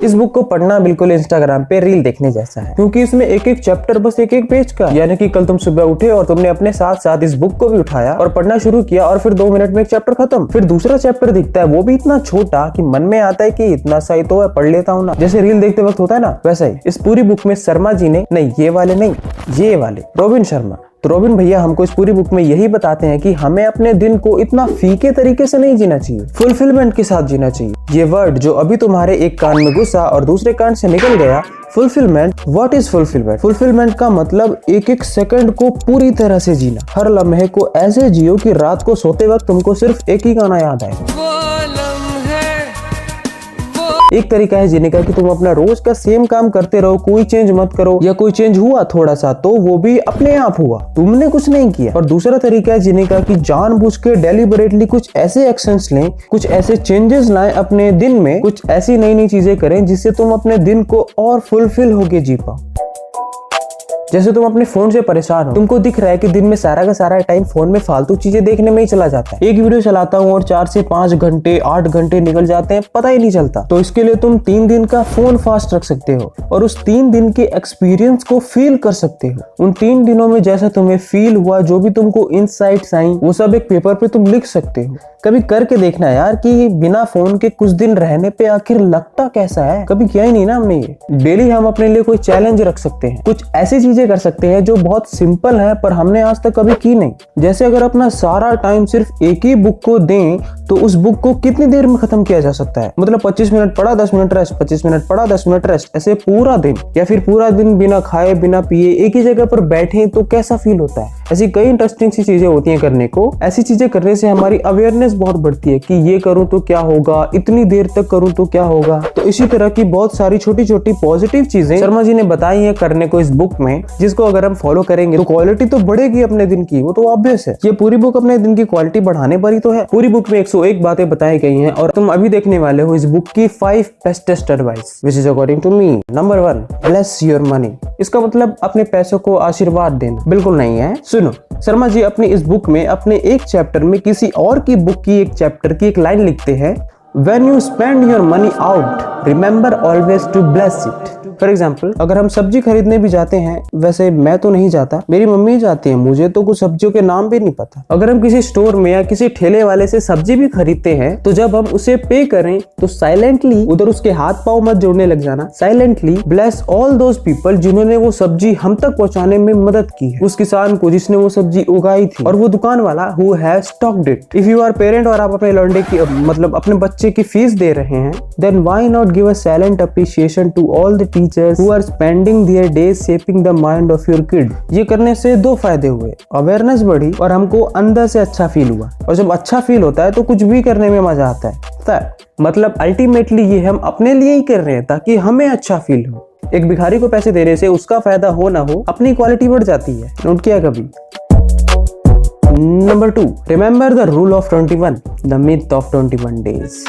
इस बुक को पढ़ना बिल्कुल इंस्टाग्राम पे रील देखने जैसा है, क्योंकि इसमें एक एक चैप्टर बस एक एक पेज का। यानी कि कल तुम सुबह उठे और तुमने अपने साथ साथ इस बुक को भी उठाया और पढ़ना शुरू किया और फिर 2 मिनट में एक चैप्टर खत्म। फिर दूसरा चैप्टर दिखता है, वो भी इतना छोटा कि मन में आता है कि इतना सही तो है, पढ़ लेता हूँ ना, जैसे रील देखते वक्त होता है ना, वैसा ही इस पूरी बुक में शर्मा जी ने, नहीं ये वाले नहीं, ये वाले रोबिन शर्मा, तो रोबिन भैया हमको इस पूरी बुक में यही बताते हैं कि हमें अपने दिन को इतना फीके तरीके से नहीं जीना चाहिए, फुलफिलमेंट के साथ जीना चाहिए। ये वर्ड जो अभी तुम्हारे एक कान में घुसा और दूसरे कान से निकल गया, fulfilment. What is fulfilment? Fulfilment का मतलब एक एक सेकंड को पूरी तरह से जीना, हर लम्हे को ऐसे जियो कि रात को सोते वक्त तुमको सिर्फ एक ही गाना याद आए। एक तरीका है जीने का कि तुम अपना रोज का सेम काम करते रहो, कोई चेंज मत करो, या कोई चेंज हुआ थोड़ा सा तो वो भी अपने आप हुआ, तुमने कुछ नहीं किया। और दूसरा तरीका है जीने का कि जानबूझ के डेलिबरेटली कुछ ऐसे एक्शंस लें, कुछ ऐसे चेंजेस लाएं अपने दिन में, कुछ ऐसी नई नई चीजें करें जिससे तुम अपने दिन को और फुलफिल होके जी पाओ। जैसे तुम अपने फोन से परेशान हो, तुमको दिख रहा है कि दिन में सारा का सारा टाइम फोन में फालतू चीजें देखने में ही चला जाता है, एक वीडियो चलाता हूँ और 4 से 5 घंटे 8 घंटे निकल जाते हैं, पता ही नहीं चलता। तो इसके लिए तुम 3 दिन का फोन फास्ट रख सकते हो और उस 3 दिन के एक्सपीरियंस को फील कर सकते हो। उन 3 दिनों में जैसा तुम्हें फील हुआ, जो भी तुमको इनसाइट्स आई, वो सब एक पेपर पे तुम लिख सकते हो। कभी करके देखना यार कि बिना फोन के कुछ दिन रहने पे आखिर लगता कैसा है। कभी किया ही नहीं ना हमने ये। डेली हम अपने लिए कोई चैलेंज रख सकते हैं, कुछ ऐसी चीजें कर सकते हैं जो बहुत सिंपल है पर हमने आज तक कभी की नहीं। जैसे अगर अपना सारा टाइम सिर्फ एक ही बुक को दें तो उस बुक को कितनी देर में खत्म किया जा सकता है? मतलब 25 मिनट पढ़ा 10 मिनट रेस्ट, 25 मिनट पढ़ा 10 मिनट रेस्ट, ऐसे पूरा दिन। या फिर पूरा दिन बिना खाए बिना पिए एक ही जगह पर बैठे तो कैसा फील होता है? ऐसी कई इंटरेस्टिंग सी चीजें होती हैं करने को। ऐसी चीजें करने से हमारी अवेयरनेस बहुत बढ़ती है कि ये करूं तो क्या होगा, इतनी देर तक करूं तो क्या होगा। तो इसी तरह की बहुत सारी छोटी छोटी पॉजिटिव चीजें शर्मा जी ने बताई है करने को इस बुक में, जिसको अगर हम फॉलो करेंगे तो क्वालिटी तो बढ़ेगी अपने दिन की, वो तो ऑब्वियस है। ये पूरी बुक अपने दिन की क्वालिटी बढ़ाने पर ही तो है। पूरी बुक में 101 बातें बताई गई हैं और तुम अभी देखने वाले हो इस बुक की 5 bestest advice, which is according to me. Number 1, bless your money. इसका मतलब अपने पैसों को आशीर्वाद देना बिल्कुल नहीं है। सुनो, शर्मा जी अपनी इस बुक में अपने एक चैप्टर में किसी और की बुक की एक चैप्टर की एक लाइन लिखते हैं, When you spend your money out, remember always to bless it. For example, अगर हम सब्जी खरीदने भी जाते हैं, वैसे मैं तो नहीं जाता, मेरी मम्मी जाती है, मुझे तो कुछ सब्जियों के नाम भी नहीं पता। अगर हम किसी स्टोर में या किसी ठेले वाले से सब्जी भी खरीदते हैं तो जब हम उसे पे करें तो साइलेंटली उधर उसके हाथ पांव मत जोड़ने लग जाना। Silently bless all those people जिन्होंने वो सब्जी हम तक पहुंचाने में मदद की है, उस किसान को जिसने वो सब्जी उगाई थी, और वो दुकान वाला who has stocked it. If you are parent और आप अपने लौंडे की मतलब अपने बच्चे की फीस दे रहे हैं, then why not give a silent appreciation to all the teachers who are spending their days shaping the mind of your kid. ये करने से 2 फायदे हुए, अवेयरनेस बढ़ी और हमको अंदर से अच्छा फील हुआ। और जब अच्छा फील होता है तो कुछ भी करने में मजा आता है। मतलब अल्टीमेटली ये हम अपने लिए ही कर रहे हैं ताकि हमें अच्छा फील हो। एक भिखारी को पैसे देने से उसका फायदा हो ना हो, अपनी क्वालिटी बढ़ जाती है। नोट किया कभी? Number 2, remember the rule of 21, the myth of 21 days.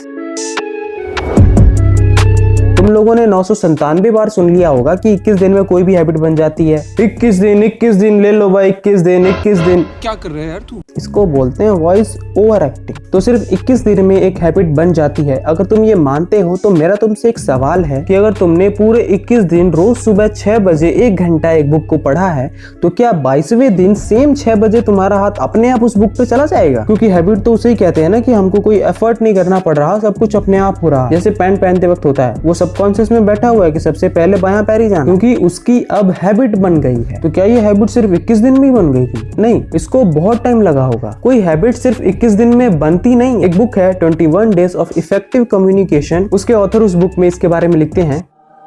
तुम लोगों ने 997 बार सुन लिया होगा कि 21 दिन में कोई भी हैबिट बन जाती है। 21 दिन ले लो भाई, 21 दिन। क्या कर रहे हैं यार तू? इसको बोलते हैं वॉइस ओवर एक्टिंग। तो सिर्फ 21 दिन में एक हैबिट बन जाती है। अगर तुम ये मानते हो तो मेरा तुमसे एक सवाल है कि अगर तुमने पूरे 21 दिन रोज सुबह 6 बजे 1 घंटा एक बुक को पढ़ा है तो क्या 22वें दिन सेम 6 बजे तुम्हारा हाथ अपने आप उस बुक पे चला जाएगा? क्योंकि हैबिट तो उसे ही कहते हैं ना कि हमको कोई एफर्ट नहीं करना पड़ रहा, सब कुछ अपने आप हो रहा। जैसे पैंट पहनते वक्त होता है, वो सबकॉन्शियस में बैठा हुआ है कि सबसे पहले बायां पैर ही जाना, क्योंकि उसकी अब हैबिट बन गई है। तो क्या ये हैबिट सिर्फ 21 दिन में ही बन गई थी? नहीं, इसको बहुत टाइम लगा होगा। कोई हैबिट सिर्फ 21 दिन में बनती नहीं। एक बुक है 21 डेज ऑफ इफेक्टिव कम्युनिकेशन, उसके ऑथर उस बुक में इसके बारे में लिखते हैं,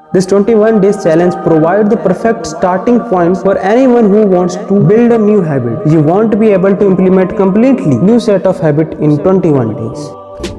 This 21 days challenge provides the perfect starting point for anyone who wants to build a new habit. You won't be able to implement completely new set of habit in 21 days.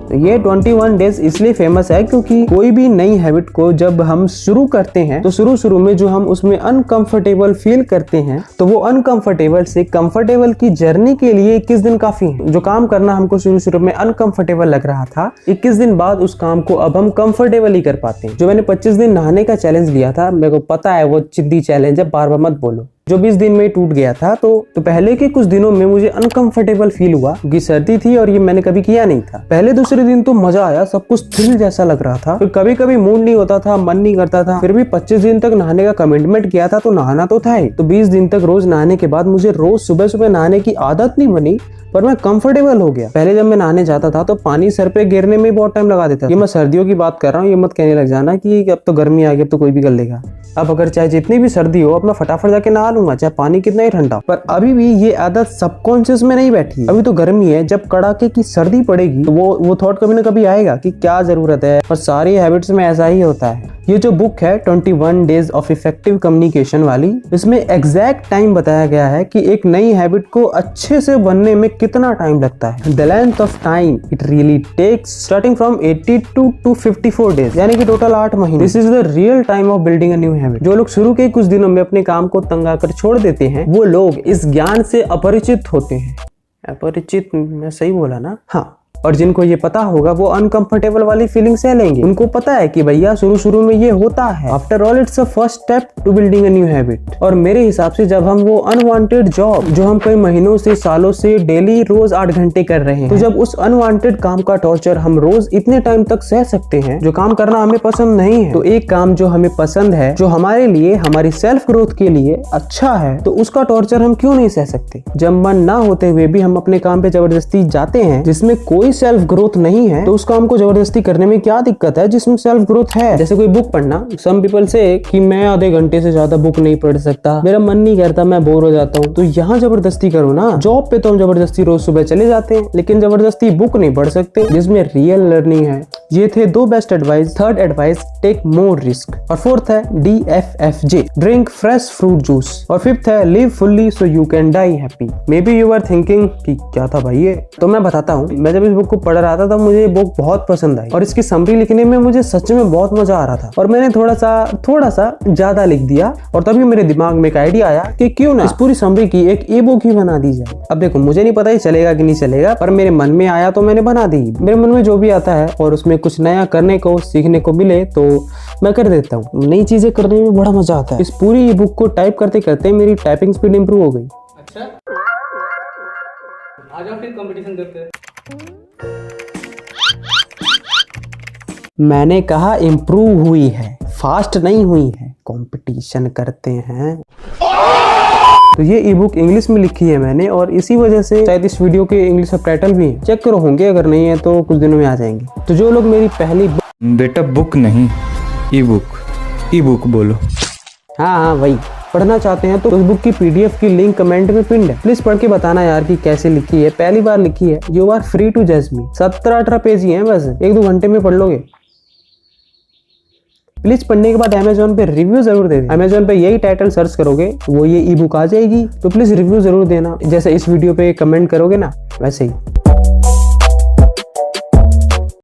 तो ये 21 days इसलिए famous है क्योंकि कोई भी नई habit को जब हम शुरू करते हैं तो शुरू में जो हम उसमें अनकंफर्टेबल फील करते हैं, तो वो अनकंफर्टेबल से कंफर्टेबल की जर्नी के लिए 21 दिन काफी है। जो काम करना हमको शुरू में अनकंफर्टेबल लग रहा था, 21 दिन बाद उस काम को अब हम कंफर्टेबल ही कर पाते हैं। जो मैंने 25 दिन नहाने का चैलेंज लिया था, मेरे को पता है वो चिद्दी चैलेंज है, बार बार मत बोलो। जो 20 दिन में ही टूट गया था। तो पहले के कुछ दिनों में मुझे अनकंफर्टेबल फील हुआ क्योंकि सर्दी थी और ये मैंने कभी किया नहीं था। पहले दूसरे दिन तो मजा आया, सब कुछ थ्रिल जैसा लग रहा था। फिर कभी कभी मूड नहीं होता था, मन नहीं करता था, फिर भी 25 दिन तक नहाने का कमिटमेंट किया था तो नहाना तो था ही। तो 20 दिन तक रोज नहाने के बाद मुझे रोज सुबह सुबह नहाने की आदत नहीं बनी, पर मैं कंफर्टेबल हो गया। पहले जब मैं नहाने जाता था तो पानी सर पे गिरने में बहुत टाइम लगा देता था। ये मैं सर्दियों की बात कर रहा हूँ, ये मत कहने लग जाना कि अब तो गर्मी आ गई, अब तो कोई भी कर लेगा। अब अगर चाहे जितनी भी सर्दी हो, अब मैं फटाफट जाके नहा लूंगा, चाहे पानी कितना ही ठंडा। पर अभी भी ये आदत सबकॉन्शियस में नहीं बैठी। अभी तो गर्मी है, जब कड़ाके की सर्दी पड़ेगी तो वो थॉट कभी ना कभी आएगा कि क्या जरूरत है। और सारी हैबिट्स में ऐसा ही होता है। ये जो बुक है 21 डेज ऑफ इफेक्टिव कम्युनिकेशन वाली, इसमें एग्जैक्ट टाइम बताया गया है कि एक नई हैबिट को अच्छे से बनने में कितना टाइम लगता है। The length of time it really takes starting from 82 to 54 days, यानी कि टोटल 8 महीने। This is the real time of building a new habit. जो लोग शुरू के कुछ दिनों में अपने काम को तंग आकर छोड़ देते हैं, वो लोग इस ज्ञान से अपरिचित होते हैं। अपरिचित, मैं सही बोला ना? हाँ। और जिनको ये पता होगा वो अनकंफर्टेबल वाली फीलिंग सह लेंगे। उनको पता है कि भैया शुरू में ये होता है। After all it's a first step to building a new habit. और मेरे हिसाब से जब हम वो अनवांटेड जॉब जो हम कई महीनों से सालों से डेली रोज 8 घंटे कर रहे हैं, तो जब उस अनवांटेड काम का टॉर्चर हम रोज इतने टाइम तक सह सकते हैं, जो काम करना हमें पसंद नहीं है, तो एक काम जो हमें पसंद है, जो हमारे लिए हमारी सेल्फ ग्रोथ के लिए अच्छा है, तो उसका टॉर्चर हम क्यों नहीं सह सकते। जब मन ना होते हुए भी हम अपने काम पे जबरदस्ती जाते हैं जिसमें कोई सेल्फ ग्रोथ नहीं है, तो उस काम को जबरदस्ती करने में क्या दिक्कत है जिसमें सेल्फ ग्रोथ है। जैसे कोई बुक पढ़ना, सम पीपल से कि मैं आधे घंटे से ज्यादा बुक नहीं पढ़ सकता, मेरा मन नहीं करता, मैं बोर हो जाता हूँ। तो यहाँ जबरदस्ती करो ना। जॉब पे तो हम जबरदस्ती रोज सुबह चले जाते हैं, लेकिन जबरदस्ती बुक नहीं पढ़ सकते जिसमें रियल लर्निंग है। ये थे 2 best advice. Third advice, take more risk. और फोर्थ है DFFJ, drink fresh fruit juice. और फिफ्थ है live fully so you can die happy. Maybe you are thinking कि क्या था भाई ये, तो मैं बताता हूँ। मैं जब इस बुक को पढ़ रहा था तब मुझे ये बुक बहुत पसंद आई और इसकी समरी लिखने में मुझे सच में बहुत मजा आ रहा था। और मैंने थोड़ा सा ज्यादा लिख दिया और तभी मेरे दिमाग में एक आइडिया आया कि क्यों ना इस पूरी समरी की एक ई बुक ही बना दी जाए। अब देखो, मुझे नहीं पता ये चलेगा कि नहीं चलेगा, पर मेरे मन में आया तो मैंने बना दी। मेरे मन में जो भी आता है और उसमें कुछ नया करने को सीखने को मिले तो मैं कर देता हूँ। नई चीजें करने में बड़ा मजा आता है। इस पूरी ई बुक को टाइप करते करते मेरी टाइपिंग स्पीड इंप्रूव हो गई। अच्छा, आ जाओ फिर कंपटीशन करते हैं। मैंने कहा इम्प्रूव हुई है, फास्ट नहीं हुई है। कंपटीशन करते हैं। तो ये ई बुक इंग्लिश में लिखी है मैंने, और इसी वजह से शायद इस वीडियो के इंग्लिश सबटाइटल भी हैं। चेक करो होंगे, अगर नहीं है तो कुछ दिनों में आ जाएंगे। तो जो लोग मेरी पहली बेटा बुक नहीं ई बुक बोलो। हाँ वही पढ़ना चाहते हैं तो उस बुक की PDF की लिंक कमेंट में पिन है। प्लीज पढ़ के बताना यार कि कैसे लिखी है। पहली बार लिखी है। यू आर फ्री टू जज मी। 17-18 पेज ही हैं, बस 1-2 घंटे में पढ़ लोगे। प्लीज पढ़ने के बाद Amazon पे रिव्यू जरूर दे देना। Amazon पे यही टाइटल सर्च करोगे वो ये ई बुक आ जाएगी, तो प्लीज रिव्यू जरूर देना। जैसे इस वीडियो पे कमेंट करोगे ना, वैसे ही।